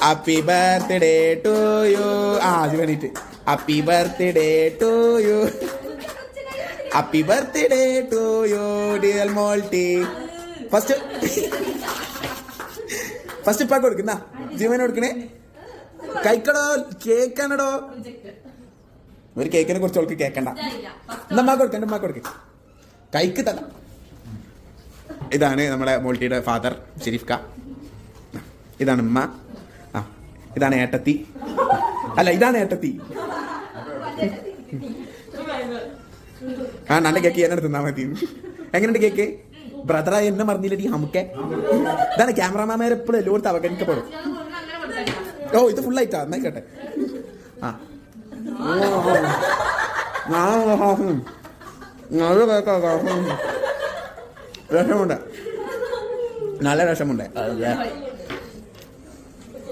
Happy birthday to you. അത് വേണ്ടിട്ട് happy birthday to you. Happy birthday to you dear മോൾട്ടി. First ഇപ്പാക്ക് കൊടുക്കുന്ന ജീവന കൊടുക്കണേ. കഴിക്കടോ, കേക്കാണടോ. ഒരു കേക്കിനെ കുറിച്ച് അവൾക്ക് കേക്കണ്ട. നമ്മ കൊടുക്കണ്ട, ഉമ്മ കൊടുക്ക. കൈക്ക് തല. ഇതാണ് നമ്മുടെ മോൾട്ടിയുടെ ഫാദർ ഷെരീഫ് ക. ഇതാണ് ഉമ്മ. ഇതാണ് ഏട്ടത്തി. അല്ല, ഇതാണ് ഏട്ടത്തി. നല്ല കേക്ക് എന്നെ തിന്നാ മതി. എങ്ങനെയുണ്ട് കേക്ക്? ബ്രദറായി എന്നെ മറന്നില്ലടി നമുക്ക്. ഇതാണ് ക്യാമറമാൻമാരെ എപ്പോഴും എല്ലായിടത്തും അവഗണിക്കപ്പെടും. ഓ, ഇത് ഫുള്ളായിട്ടാ. എന്നായിക്കട്ടെ. രസമുണ്ട്, നല്ല രസമുണ്ട്.